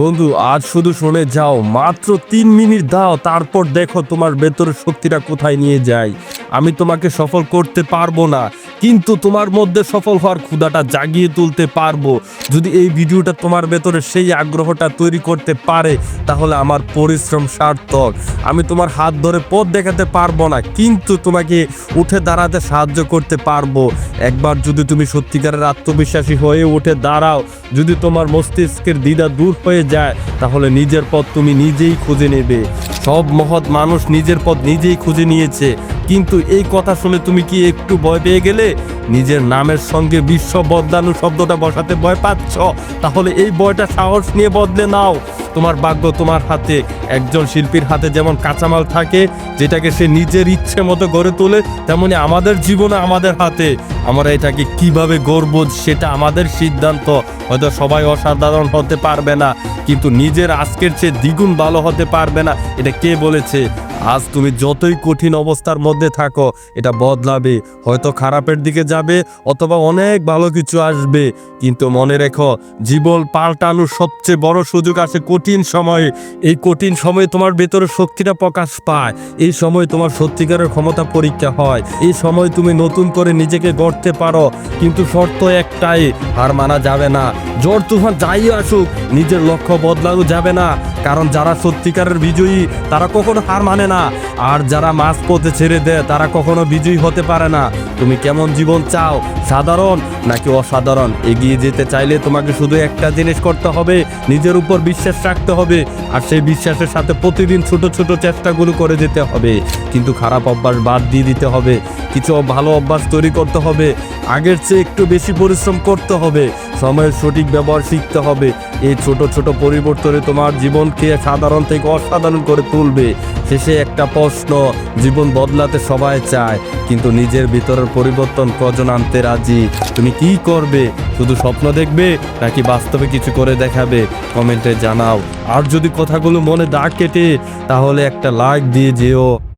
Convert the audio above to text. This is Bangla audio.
বন্ধু, আজ শুধু শুনে যাও, মাত্র 3 মিনিট দাও, তারপর দেখো তোমার ভেতরের শক্তিটা কোথায় নিয়ে যায়। আমি তোমাকে সফল করতে পারবো না, কিন্তু তোমার মধ্যে সফল হওয়ার ক্ষুধাটা জাগিয়ে তুলতে পারবো। যদি এই ভিডিওটা তোমার ভেতরে সেই আগ্রহটা তৈরি করতে পারে, তাহলে আমার পরিশ্রম সার্থক। আমি তোমার হাত ধরে পথ দেখাতে পারবো না, কিন্তু তোমাকে উঠে দাঁড়াতে সাহায্য করতে পারবো। একবার যদি তুমি সত্যিকারের আত্মবিশ্বাসী হয়ে উঠে দাঁড়াও, যদি তোমার মস্তিষ্কের দ্বিধা দূর হয়ে যায়, তাহলে নিজের পথ তুমি নিজেই খুঁজে নেবে। সব মহৎ মানুষ নিজের পথ নিজেই খুঁজে নিয়েছে, কিন্তু এই কথা শুনে তুমি কি একটু ভয় পেয়ে গেলে? নিজের নামের সঙ্গে বিশ্ব বদলানো শব্দটা বসাতে ভয় পাচ্ছ? তাহলে এই ভয়টা সাহস নিয়ে বদলে নাও। তোমার ভাগ্য তোমার হাতে। একজন শিল্পীর হাতে যেমন কাঁচামাল থাকে, যেটাকে সে নিজের ইচ্ছে মতো গড়ে তোলে, তেমনি আমাদের জীবনে আমাদের হাতে। আমরা এটাকে কিভাবে গড়ব সেটা আমাদের সিদ্ধান্ত। হয়তো সবাই অসাধারণ হতে পারবে না, কিন্তু নিজের আজকের চেয়ে দ্বিগুণ ভালো হতে পারবে না, এটা কে বলেছে? আজ তুমি যতই কঠিন অবস্থার মধ্যে থাকো, এটা বদলাবে। হয়তো খারাপের দিকে যাবে, অথবা অনেক ভালো কিছু আসবে, কিন্তু মনে রেখো, জীবন পাল্টানোর সবচেয়ে বড় সুযোগ আসে কঠিন সময়ে। এই কঠিন সময়ে তোমার ভেতরে শক্তিটা প্রকাশ পায়। এই সময় তোমার সত্যিকারের ক্ষমতা পরীক্ষা হয়। এই সময় তুমি নতুন করে নিজেকে গড়তে পারো, কিন্তু শর্ত একটাই, হার মানা যাবে না। ঝড় তুফান যাই আসুক, নিজের লক্ষ্য বদলানো যাবে না। কারণ যারা সত্যিকারের বিজয়ী, তারা কখনো হার মানে না। আর যারা মাঝপথে ছেড়ে দেয়, তারা কখনো বিজয়ী হতে পারে না। তুমি কেমন জীবন চাও, সাধারণ নাকি অসাধারণ? এগিয়ে যেতে চাইলে তোমাকে শুধু একটা জিনিস করতে হবে, নিজের উপর বিশ্বাস রাখতে হবে। আর সেই বিশ্বাসের সাথে প্রতিদিন ছোট ছোট চেষ্টাগুলো করে যেতে হবে। কিন্তু খারাপ অভ্যাস বাদ দিয়ে দিতে হবে, কিছু ভালো অভ্যাস তৈরি করতে হবে। আগের চেয়ে একটু বেশি পরিশ্রম করতে হবে, সময়ের সঠিক ব্যবহার শিখতে হবে। এই ছোট ছোট পরিবর্তনে তোমার জীবনকে সাধারণ থেকে অসাধারণ করে তুলবে। শেষে একটা প্রশ্ন, জীবন বদলাতে সবাই চায়, কিন্তু নিজের ভিতরের পরিবর্তন কজন আনতে রাজি? তুমি কি করবে? শুধু স্বপ্ন দেখবে নাকি বাস্তবে কিছু করে দেখাবে? কমেন্টে জানাও। আর যদি কথাগুলো মনে দাগ কেটে, তাহলে একটা লাইক দিয়ে যেও।